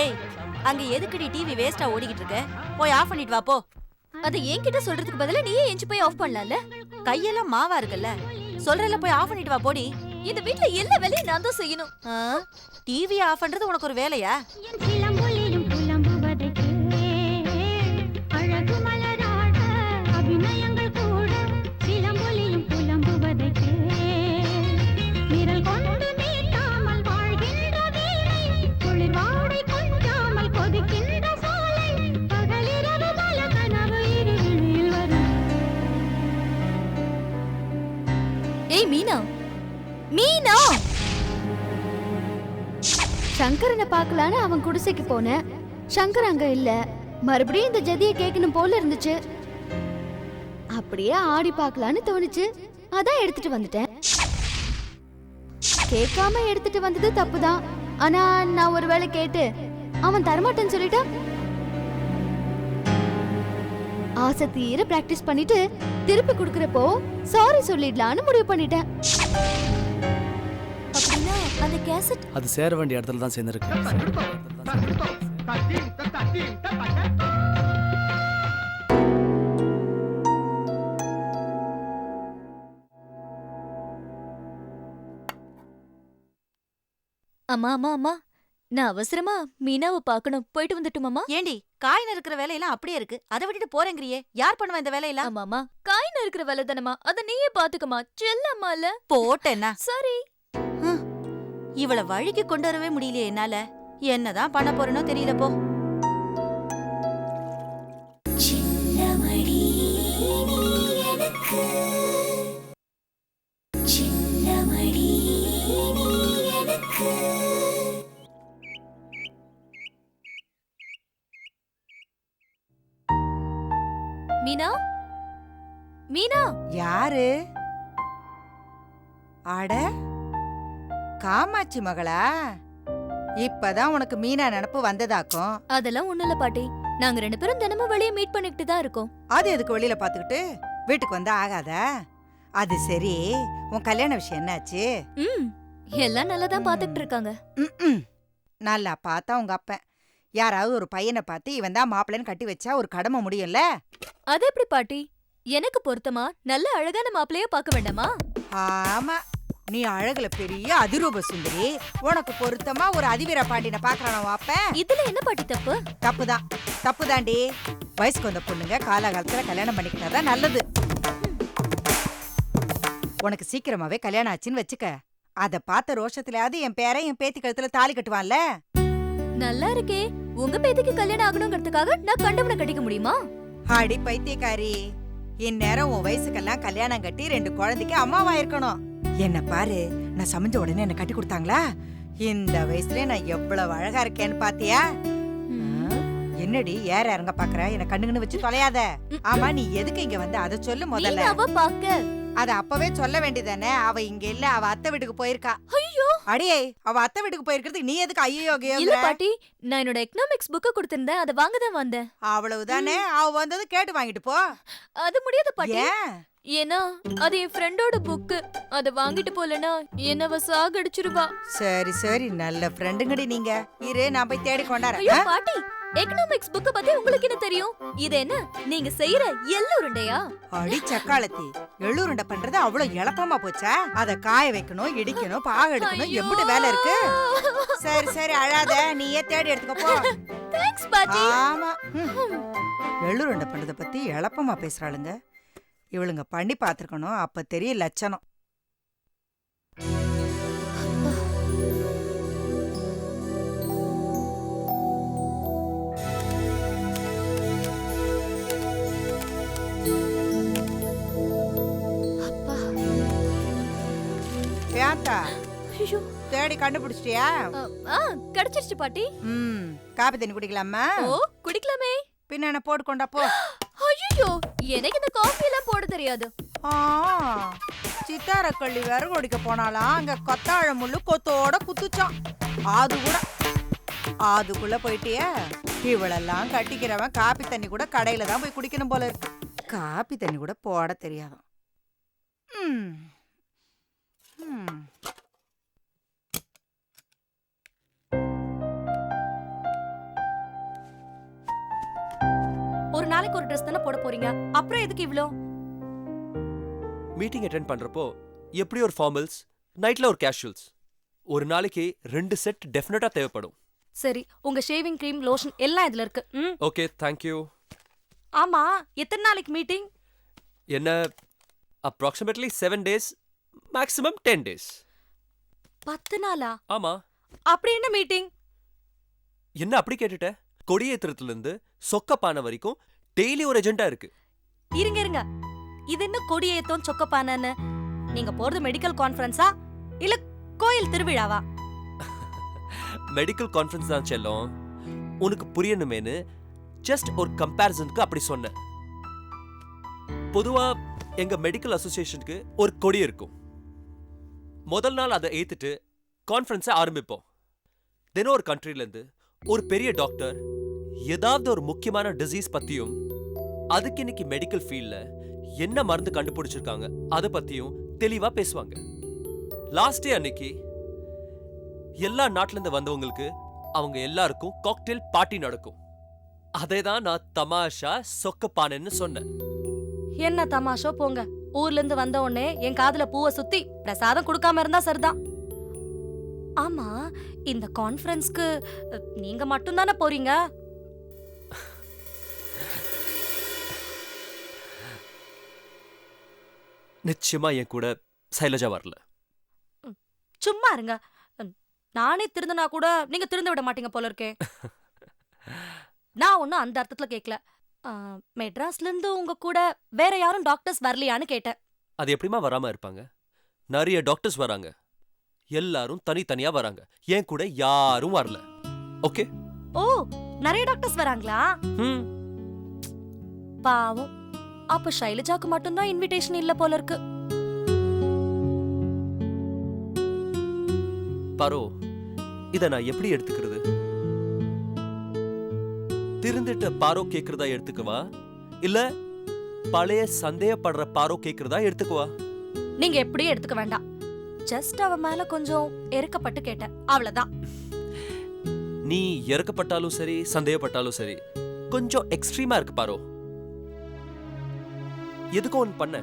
ஏய், அங்க எதுக்குடி டிவி வேஸ்டா ஓடிக்கிட்டு இருக்க? போய் ஆஃப் பண்ணிட்டு வா போ. அத என்கிட்ட சொல்றதுக்கு பதிலா நீயே எஞ்சி போய் ஆஃப் பண்ணலாம்ல? கையெல்லாம் மாவா இருக்குல்ல, சொல்றல போய் ஆஃப் பண்ணிட்டு வா போடி. இந்த வீட்ல எல்லா வேலையும் நான் தான் செய்யணும். டிவி ஆஃப் பண்றது உனக்கு ஒரு வேலையா? ஏய் மீனா, மீனா! சங்கரனை பார்க்கலான்னு அவன் குடிசைக்கு போனேன். சங்கர் அங்க இல்ல. மறுபடியும் இந்த ஜதியை கேட்கணும் போல இருந்துச்சு. அப்படியே ஆடி பார்க்கலான்னு தோணுச்சு. அதான் எடுத்துட்டு வந்துட்டேன். கேட்காம எடுத்துட்டு வந்தது தப்புதான். ஆனா நான் ஒருவேளை கேட்டு அவன் தரமாட்டேன்னு சொல்லிட்டா, ஆசை தீர பிராக்டிஸ் பண்ணிட்டு திருப்பி குடுக்கறப்போ சாரி சொல்லிடலான்னு முடிவு பண்ணிட்டேன். அப்படின்னா அந்த கேசட் அது சேர வேண்டிய இடத்துல தான் சேர்ந்திருக்கு. அம்மா அம்மா அம்மா, நான் அவசரமா மீனாவை பார்க்கணும். போயிட்டு வந்துட்டுமாமா? ஏண்டி, காய் நறுக்கிற வேலையெல்லாம் அப்படியே இருக்கு, அதை விட்டுட்டு போறேங்கறியே. யார் பண்ணுவா இந்த வேலையெல்லாம்? ஆமாமா, காய் நறுக்கிற வேலை தானமா, அத நீயே பாத்துக்கமா. செல்லம்மா இல்ல போட்டேன்னா சரி. இவள வழிக்கு கொண்டு வரவே முடியலையே என்னால. என்னதான் பண்ண போறேனோ தெரியல போ. மீனா, மீனா! யாரு? அட, காமாட்சி மகளா? இப்பதான் உனக்கு மீனா நினப்பு வந்ததாக்கும். அதெல்லாம் ஒண்ணும் இல்ல பாட்டி. நாங்க 2 பேரும் தினமும் வெளியே மீட் பண்ணிக்கிட்டு தான் இருக்கோம். அது எதுக்கு வெளியில பாத்துக்கிட்டு வீட்டுக்கு வந்தா ஆகாதா? அது சரி, உன் கல்யாண விஷயம் என்னாச்சு? எல்லாம் நல்லா தான் பாத்துக்கிட்டு இருக்காங்க. நல்லா பார்த்தா உங்க அப்பன் யாராவது ஒரு பையனை பார்த்து இவன் தான் மாப்பிள்ளைன்னு கட்டி வச்சா ஒரு கடமை முடியும்ல? அது எப்படி பாட்டி? எனக்கு பொருத்தமா நல்ல அழகான மாப்பிள்ளைய பார்க்க வேண்டாமா? ஆமா, நீ அழகுல பெரிய அதிரூப சுந்தரி. உனக்கு பொருத்தமா ஒரு அதிவீர பாண்டியனை பாக்குறான வாப்பேன். இதுல என்ன பாட்டி தப்பு? தப்புதான், தப்புதாண்டி. வயசுக்கு வந்த பொண்ணுங்க காலகாலத்துல கல்யாணம் பண்ணிக்கிட்டாதான் நல்லது. உனக்கு சீக்கிரமாவே கல்யாணம் ஆச்சுன்னு வச்சுக்க, அத பார்த்த ரோஷத்திலாவது என் பேரை என் பேத்தி கழுத்துல தாலி கட்டுவான்ல. நல்லா இருக்கே. உங்க பேத்திக்கு கல்யாணம் ஆகணுங்கிறதுக்காக நான் கண்டவனை கட்டிக்க முடியுமா? அடி பைத்தியக்காரி, இந்நேரம் உன் வயசுக்கெல்லாம் கல்யாணம் கட்டி 2 குழந்தைக்கு அம்மாவா இருக்கணும். என்ன பாரு, நான் சமைஞ்ச உடனே என்ன கட்டி கொடுத்தாங்களா? இந்த வயசுல நான் எவ்வளவு அழகா இருக்கேன்னு பாத்தியா? என்னடி ஏற இறங்க பாக்குற? என்ன கண்ணுங்கன்னு வச்சு தொலையாத. ஆமா, நீ எதுக்கு இங்க வந்து அதை சொல்லு முதல்ல. அவ பாக்க அத அப்பவே சொல்ல வேண்டியதானே. அவ இங்க இல்ல, அவ அத்தை வீட்டுக்கு போயிருக்கா. ஐயோ, அடியே, அவ அத்தை வீட்டுக்கு போயிருக்கிறதுக்கு நீ எதுக்கு ஐயோ இல்ல பாட்டி, நான் என்னோட எக்கனாமிக்ஸ் புக்க கொடுத்திருந்தேன், அத வாங்க தான் வந்தேன். அவ்வளவுதானே. அவ வந்தது கேட்டு வாங்கிட்டு போ. அது முடியாது பாட்டி. ஏன்? ஏன்னா அது என் ஃப்ரெண்டோட புக்கு. அத வாங்கிட்டு போலனா என்னவ சாகடிச்சிருவா. சரி சரி, நல்ல ஃப்ரெண்டுங்கடி நீங்க. இரு, நான் போய் தேடி கொண்டாரேன். ஐயோ பாட்டி, எக்கனாமிக்ஸ் புக்க பத்தி உங்களுக்கு என்ன தெரியும்? இது என்ன நீங்க செய்யற எள்ளுருண்டையா? அடி சக்காலத்தி, எள்ளுருண்டை பண்றது அவ்வளவு எளப்பமா போச்சா? அத காய வைக்கணும், இடிக்கணும், பாக எடுக்கணும், எப்படி வேலை இருக்கு? சரி சரி, அழாத, நீயே தேடி எடுத்துக்க போ. தேங்க்ஸ் பாட்டி. ஆமா, எள்ளுருண்டை பண்றத பத்தி எளப்பமா பேசுறாளுங்க. இவளுங்க பண்ணி பாத்துருக்கணும், அப்ப தெரிய லட்சணம். தேடி கண்டுபிடிச்சிட்டியா? கிடைச்சிருச்சு பாட்டி. காபி தண்ணி குடிக்கலாமா? ஓ, குடிக்கலாமே. பின்ன என்ன போட்டு கொண்டா போ. ஐயோ, எனக்கு இந்த காஃபி எல்லாம் போட தெரியாது. சித்தாரக்கள்ளி விறகு ஒடிக்க போனாலாம், அங்க கொத்தாழ முள்ளு கொத்தோட குத்துச்சான். அதுக்குள்ள போயிட்டிய. இவளெல்லாம் கட்டிக்கிறவன் காபி தண்ணி கூட கடையில தான் போய் குடிக்கணும் போல இருக்கு. காபி தண்ணி கூட போட தெரியாதான். நாளைக்கு ஒரு ட்ரெஸ் தானே போட போறீங்க, அப்புறம் எதுக்கு இவ்ளோ? மீட்டிங் அட்டெண்ட் பண்றப்போ எப்படி ஒரு ஃபார்மல்ஸ், நைட்ல ஒரு கேஷுவல்ஸ், ஒரு நாளைக்கு 2 செட் டெஃபினட்டா தேவைப்படும். சரி, உங்க ஷேவிங் க்ரீம், லோஷன் எல்லாம் இதுல இருக்கு. Okay, thank you. ஆமா, எத்தனை நாளைக்கு மீட்டிங்? என்ன, அப்ராக்சிமேட்லி 7 days, மேக்ஸிமம் 10 days. 10 நாளா? ஆமா. அப்படி என்ன மீட்டிங்? என்ன அப்படி கேட்டுட்ட? கொடியேற்றத்துல இருந்து சொக்கப்பான வரைக்கும் டெய்லி ஒரு எஜெண்டா இருக்கு. இருங்க இருங்க, இது என்ன கொடியேத்தம் சொக்கப்பானன்னு? நீங்க போறது மெடிக்கல் கான்ஃபரன்ஸா இல்ல கோயில் திருவிழாவா? மெடிக்கல் கான்ஃபரன்ஸ் தான் செல்லும். உனக்கு புரியணுமேனு ஜஸ்ட் ஒரு கம்பேரிசனுக்கு அப்படி சொன்னேன். பொதுவா எங்க மெடிக்கல் அசோசியேஷனுக்கு ஒரு கொடி இருக்கும். முதல் நாள் அதை ஏத்துட்டு கான்ஃபரன்ஸை ஆரம்பிப்போம். தினம் ஒரு கண்ட்ரில இருந்து ஒரு பெரிய டாக்டர் ஏதாவது ஒரு முக்கியமான டிசீஸ் பத்தியும், அதுக்கு இன்னைக்கு மெடிக்கல் ஃபீல்ட்ல என்ன மருந்து கண்டுபிடிச்சிருக்காங்க அதை பத்தியும் தெளிவா பேசுவாங்க. லாஸ்ட் டே அன்னைக்கு எல்லா நாட்டுல இருந்து வந்தவங்களுக்கு அவங்க எல்லாருக்கும் காக்டெயில் பார்ட்டி நடக்கும். அதை தான் நான் தமாஷா சொக்கப்பானன்னு சொன்னேன். என்ன தமாஷோ போங்க. ஊர்ல இருந்து வந்த உடனே என் காதுல பூவை சுத்தி பிரசாதம் கொடுக்காம இருந்தா சரிதான். ஆமா, இந்த கான்ஃபரன்ஸ்க்கு நீங்க மட்டும் தானே போறீங்க? நிச்சயமா என் கூட சைலஜா வரல. சும்மா இருங்க. நானே திருந்தனா கூட நீங்க திருந்த விட மாட்டீங்க போல இருக்கே. நான் ஒன்னும் அந்த அர்த்தத்துல கேட்கல. மெட்ராஸ்ல இருந்து உங்க கூட வேற யாரும் டாக்டர்ஸ் வரலையான்னு கேட்டேன். அது எப்படிமா வராம இருப்பாங்க? நிறைய டாக்டர்ஸ் வராங்க. எல்லாரும் தனித்தனியா வராங்க. என் கூட யாரும் வரல. ஓகே. ஓ, நிறைய டாக்டர்ஸ் வராங்களா? பாவம். அப்ப ஷைலஜாக்கு மட்டும்தான் இன்விடேஷன் இல்ல போல இருக்கு. பாரோ, இத நான் எப்படி எடுத்துக்கிறது? திருந்திட்ட பாரோ கேக்குறதா எடுத்துக்குவா, இல்ல பழைய சந்தேகப்படுற பாரோ கேக்குறதா எடுத்துக்குவா? நீங்க எப்படியும் எடுத்துக்க வேண்டாம். ஜஸ்ட் அவ மேல கொஞ்சம் எருக்கப்பட்டு கேட்டேன், அவ்வளவுதான். நீ இறக்கப்பட்டாலும் சரி, சந்தேகப்பட்டாலும் சரி, கொஞ்சம் எக்ஸ்ட்ரீமா இருக்கு பாரோ. எதுக்கும் ஒன்று பண்ண,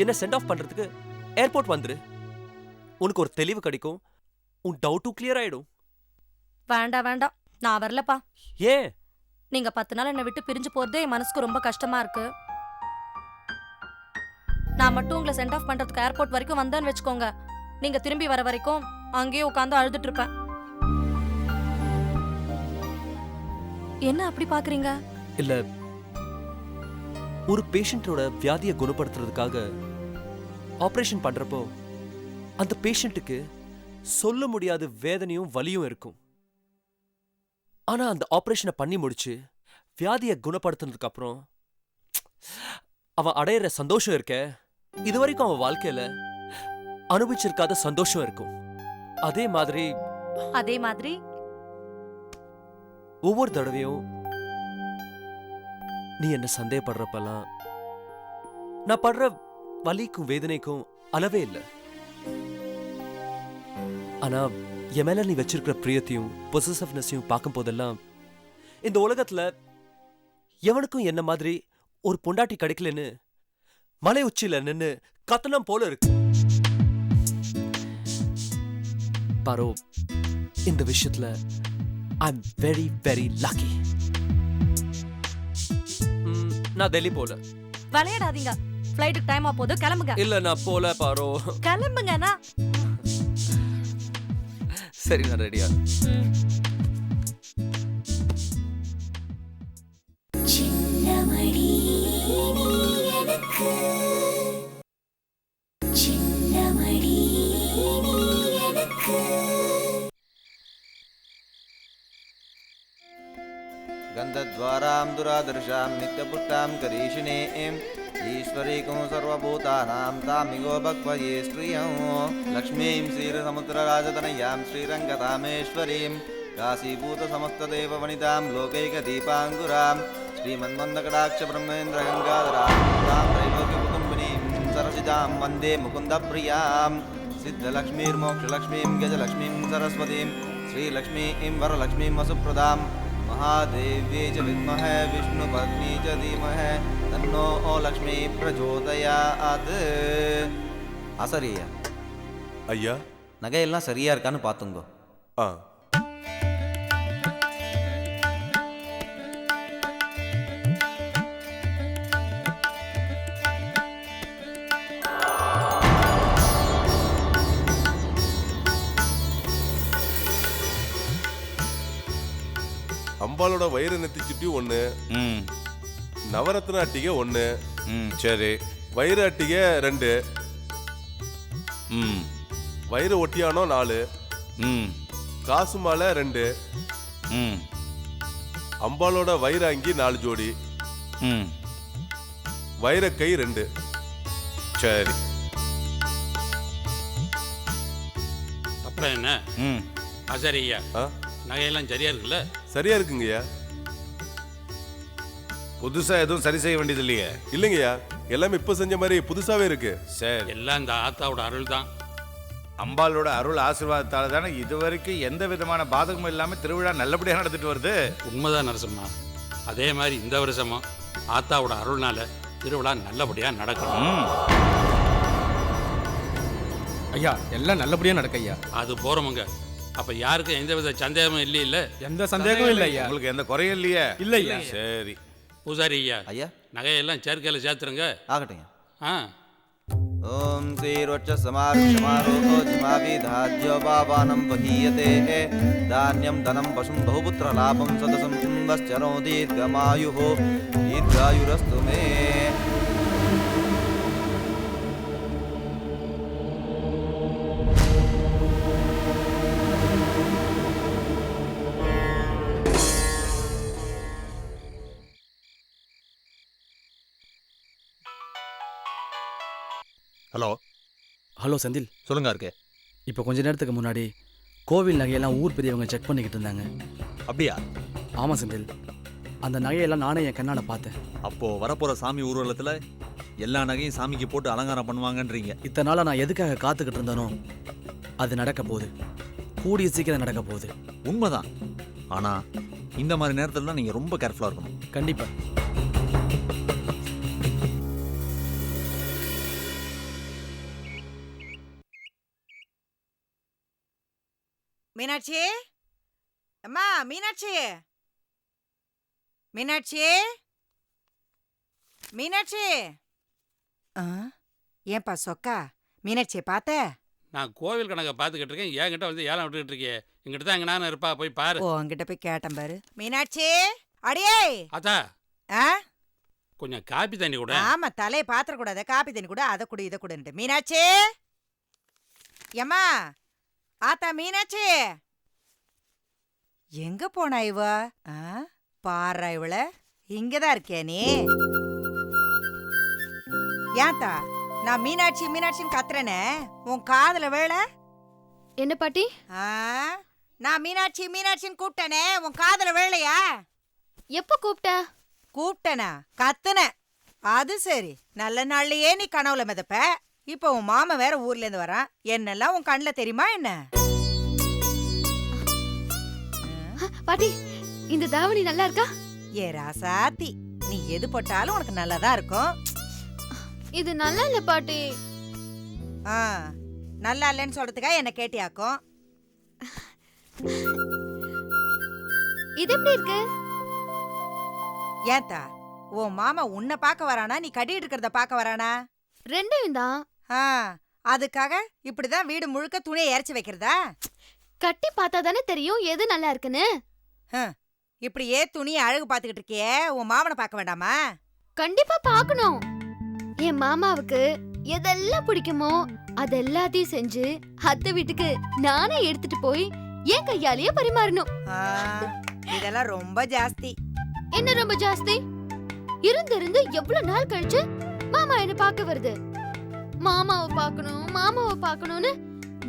என்ன சென்ட் ஆஃப் பண்றதுக்கு ஏர்போர்ட் வந்துரு. உனக்கு ஒரு தெளிவு கிடைக்கும், உன் டவுட்டும் கிளியர் ஆயிடும். வேண்டாம் வேண்டாம், நான் வரலப்பா. ஏன்? நீங்க 10 நாள் என்னை விட்டு பிரிஞ்சு போறதே என் மனசுக்கு ரொம்ப கஷ்டமா இருக்கு. நான் மட்டும் உங்களை சென்ட் ஆஃப் பண்றதுக்கு ஏர்போர்ட் வரைக்கும் வந்தேன்னு வச்சுக்கோங்க, நீங்க திரும்பி வர வரைக்கும் அங்கேயே உட்காந்து அழுதுட்டு இருப்பேன். என்ன அப்படி பாக்குறீங்க? இல்ல, ஒரு பேஷண்டோட வியாதியை குணப்படுத்துறதுக்காக ஆபரேஷன் பண்றப்போ அந்த பேஷண்ட்டுக்கு சொல்ல முடியாத வேதனையும் வலியும் இருக்கும். ஆனா அந்த ஆபரேஷனை பண்ணி முடிச்சு வியாதியை குணப்படுத்தினதுக்கு அப்புறம் அவன் அடையிற சந்தோஷம் இருக்க, இதுவரைக்கும் அவன் வாழ்க்கையில அனுபவிச்சிருக்காத சந்தோஷம் இருக்கும். அதே மாதிரி ஒவ்வொரு தடவையும் நீ என்ன சந்தேகப்படுறப்பெல்லாம் நான் படுற வலிக்கும் வேதனைக்கும் அளவே இல்லை. ஆனா என் மேல நீ வச்சிருக்கிற பிரியத்தையும் பொசசிவ்னஸையும் பார்க்கும் போதெல்லாம் இந்த உலகத்துல எவனுக்கும் என்ன மாதிரி ஒரு பொண்டாட்டி கிடைக்கலன்னு மலை உச்சியில நின்னு கத்தனம் போல இருக்கு. பாரோ, இந்த விஷயத்துல I am very very lucky. நான் டெல்லி போல. விளையாடாதீங்க, ஃப்ளைட்டுக்கு டைம் ஆ போகுது, கிளம்புங்க. இல்ல, நான் போல பாரோ. கிளம்புங்கண்ணா. சரி, நான் ரெடியா. गन्धद्वारां दुरादर्शां नित्यपुष्टां करीशिनीं ईश्वरीकुं सर्वभूतानां तामिगो भक्वये श्रियं लक्ष्मीं क्षीरसमुद्रराजतनयां श्रीरङ्गतामेश्वरीं काशीभूतसमस्तदेववनितां लोकैकदीपाङ्कुरां श्रीमन्मन्दकटाक्षब्रह्मेन्द्रगङ्गाधरां तां त्रैलोक्यकुटुम्बिनीं सरसिजां वन्दे मुकुन्दप्रियां सिद्धलक्ष्मीर्मोक्षलक्ष्मीं गजलक्ष्मीं सरस्वतीं श्रीलक्ष्मीं वरलक्ष्मीं वसुप्रदां महादेव्यै च विद्महे विष्णुपत्नी च धीमहि तन्नो लक्ष्मी प्रचोदयात्. சரியா ஐயா. நகையெல்லாம் சரியா இருக்கான்னு பாத்துங்க. ஆ. அம்பாலோட வயிறு நெத்தி சுட்டி 1, நவரத்ன அட்டிகை 1, சரி, வயிறு அட்டிகை 2, வயிறு ஒட்டியானோ 4, காசு மாலை 2, அம்பாலோட வயிறு அங்கி 4 ஜோடி, வைர கை 2. சரி. அப்புறம் என்ன? சரியா நகையெல்லாம் சரியா இருக்குல்ல? சரியா இருக்குங்கய்யா. புதுசா எதுவும் சரி செய்ய வேண்டியது இல்லையே? இல்லைங்கய்யா, எல்லாமே இப்ப செஞ்ச மாதிரி புதுசாவே இருக்கு. சரி, எல்லாம் இந்த ஆத்தாவோட அருள் தான். அம்பாலோட அருள் ஆசீர்வாதத்தால தானே இதுவரைக்கும் எந்த விதமான பாதகமும் இல்லாம திருவிழா நல்லபடியா நடந்துட்டு வருது. உண்மைதான் நரசிம்மா. அதே மாதிரி இந்த வருஷமும் ஆத்தாவோட அருள்னால திருவிழா நல்லபடியா நடக்கணும். ஐயா எல்லாம் நல்லபடியா நடக்க ஐயா. அது போறோமுங்க. அப்ப யாருக்கும் எந்தவித சந்தேகமும் இல்ல? எந்த சந்தேகமும் இல்லை ஐயா. உங்களுக்கு எந்த குறையும் இல்லையே? இல்லை ஐயா. சரி பூசாரி ஐயா, ஐயா நகையெல்லாம் சேர்க்கையில சேர்த்துருங்க. ஆகட்டுங்க. ஓம் ஸ்ரீரோச்ச சமாருஷமாரோஹோ ஜிமாவிதாத்யோ பாவானம் வஹீயதே தான்யம் தனம் பசும் பகுபுத்திர லாபம் சதசம் வஸ்சரோ தீர்க்கமாயுஹோ தீர்காயுரஸ்து மே. ஹலோ. ஹலோ செந்தில். சொல்லுங்க. இருக்கு. இப்போ கொஞ்ச நேரத்துக்கு முன்னாடி கோவில் நகையெல்லாம் ஊர் பெரியவங்க செக் பண்ணிக்கிட்டு இருந்தாங்க. அப்படியா? ஆமாம் செந்தில், அந்த நகையெல்லாம் நானே என் கண்ணால் பார்த்தேன். அப்போ வரப்போற சாமி ஊர்வலத்தில் எல்லா நகையும் சாமிக்கு போட்டு அலங்காரம் பண்ணுவாங்கன்றீங்க. இத்தனை நாளாக நான் எதுக்காக காத்துக்கிட்டு இருந்தேனோ அது நடக்க போகுது. கூடிய சீக்கிரம் நடக்க போகுது. உண்மைதான். ஆனா இந்த மாதிரி நேரத்தில் தான் நீங்க ரொம்ப கேர்ஃபுல்லா இருக்கணும். கண்டிப்பா. மீனாட்சி, அம்மா மீனாட்சி, மீனாட்சி, மீனாட்சி. ஏன்பா சொக்கா, மீனாட்சியை பார்த்த? நான் கோவில் கணக்கை பார்த்துக்கிட்டு இருக்கேன். என்கிட்ட வந்து ஏலம் விட்டுக்கிட்டு இருக்கே. எங்கிட்ட தான் எங்க நானும் இருப்பா, போய் பாரு. ஓ, அங்கிட்ட போய் கேட்டேன் பாரு. மீனாட்சி, அடியே. ஆத்தா, ஆ கொஞ்சம் காப்பி தண்ணி கூட. ஆமா, தலையை பாத்திர கூடாத, காப்பி தண்ணி கூட, அதை கூட இதை கூட. மீனாட்சி, ஏம்மா, ஆத்தா மீனாட்சி எங்க போனா இவ? பாரா, இவள இங்கதான் இருக்கே நீ. ஏன்தா நான் மீனாட்சி மீனாட்சின்னு கத்துறேனே, உன் காதுல வேள? என்ன பாட்டி? நான் மீனாட்சி மீனாட்சின்னு கூப்பிட்டனே, உன் காதுல வேளையா? எப்ப கூப்பிட்ட? கூப்பிட்டனா? கத்துன. அது சரி, நல்ல நாள்லயே நீ கனவுல மிதப்ப. இப்ப உன் மாமா வேற ஊர்ல இருந்து வரான். என்னெல்லாம் உன் கண்ணுல தெரியுமா என்ன? பாட்டி, இந்த தாவணி நல்லா இருக்கா? ஏ ராசாத்தி, நீ எது போட்டாலும் உனக்கு நல்லாதான் இருக்கும். இது நல்லா இல்ல பாட்டி. நல்லா இல்லைன்னு சொல்றதுக்கா என்ன கேட்டியாக்கும்? இது எப்படி இருக்கு? ஏன்தா உன் மாமா உன்னை பார்க்க வரானா, நீ கட்டிட்டு இருக்கிறத பார்க்க வரானா? ரெண்டையும் தான். அதுக்காக இப்படிதான் வீடு முழுக்க துணியை இறச்சி வைக்கிறதா? கட்டி பார்த்தா தானே தெரியும் எது நல்லா இருக்குன்னு. இப்படியே துணியை அழகு பார்த்துக்கிட்டு இருக்கியே, உன் மாமனை பார்க்க வேண்டாமா? கண்டிப்பா பார்க்கணும். என் மாமாவுக்கு எதெல்லாம் பிடிக்குமோ அதெல்லாத்தையும் செஞ்சு அத்தை வீட்டுக்கு நானே எடுத்துட்டு போய் என் கையாலேயே பரிமாறணும். இதெல்லாம் ரொம்ப ஜாஸ்தி. என்ன ரொம்ப ஜாஸ்தி? இருந்து எவ்வளவு நாள் கழிச்சு மாமா என்ன பார்க்க வருது. மாமாவை பார்க்கணும் மாமாவை பார்க்கணும்னு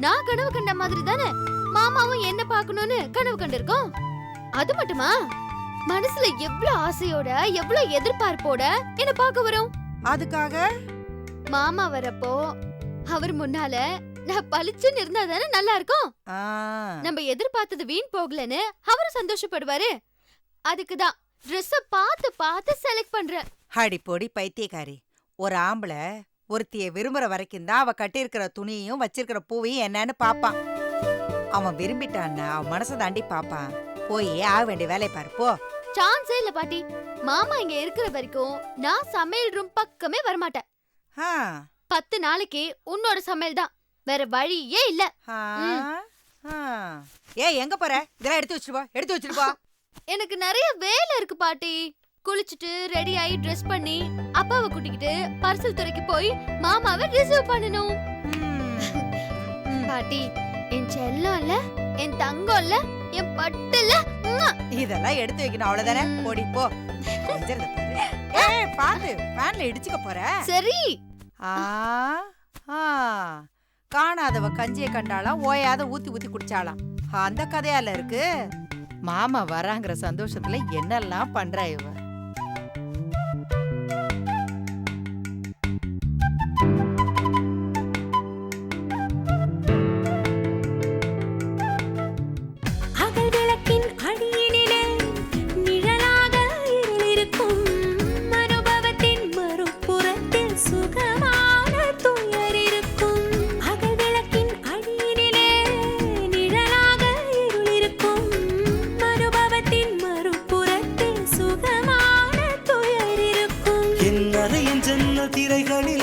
நான் கனவு கண்ட மாதிரி தானே மாமாவும் என்ன பார்க்கணும்னு கனவு கண்டிருக்கோம். அது மட்டுமா, மனசுல எவ்வளவு ஆசையோட எவ்வளவு எதிர்பார்ப்போட என்ன பார்க்க வரும். அதுக்காக மாமா வரப்போ அவர் முன்னால நான் பளிச்சுன்னு இருந்தா தானே நல்லா இருக்கும். நம்ம எதிர்பார்த்தது வீண் போகலன்னு அவரு சந்தோஷப்படுவாரு. அதுக்கு தான் ட்ரெஸ் பார்த்து பார்த்து செலக்ட் பண்றேன். அடி பொடி பைத்தியக்காரி, ஒரு ஆம்பளை ஒருத்திய விரும்புற வரைக்கும் தான் அவ கட்டியிருக்கிற துணியையும் வச்சிருக்கிற பூவையும் என்னன்னு பாப்பான். அவன் விரும்பிட்டான்னா அவன் மனசை தாண்டி பாப்பான். போய் ஆக வேண்டிய வேலையை பாரு போ. சான்ஸே இல்ல பாட்டி. மாமா இங்க இருக்கிற வரைக்கும் நான் சமையல் ரூம் பக்கமே வரமாட்டேன். 10 நாளைக்கு உன்னோட சமையல் தான், வேற வழியே இல்ல. எங்க போற? இதெல்லாம் எடுத்து வச்சிட்டு போ. எனக்கு நிறைய வேலை இருக்கு பாட்டி. குளிச்சுட்டு ரெடி ஆகி ட்ரெஸ் பண்ணி அப்பாவை கூட்டிக்கிட்டு பார்சல் துறைக்கு போய் மாமாவை ரிசீவ் பண்ணணும். பாட்டி, என் செல்லம் இல்ல, என் தங்கம் இல்ல, என் பட்டு இல்ல, இதெல்லாம் எடுத்து வைக்கணும் அவ்வளவுதானே. போடி போ. பாத்து ஃபேன்ல இடிச்சுக்க போற. சரி. காணாதவ கஞ்சியை கண்டாலாம் ஓயாத ஊத்தி ஊத்தி குடிச்சாலாம். அந்த கதையால இருக்கு. மாமா வராங்கிற சந்தோஷத்துல என்னெல்லாம் பண்றா இவ. திரைகளில்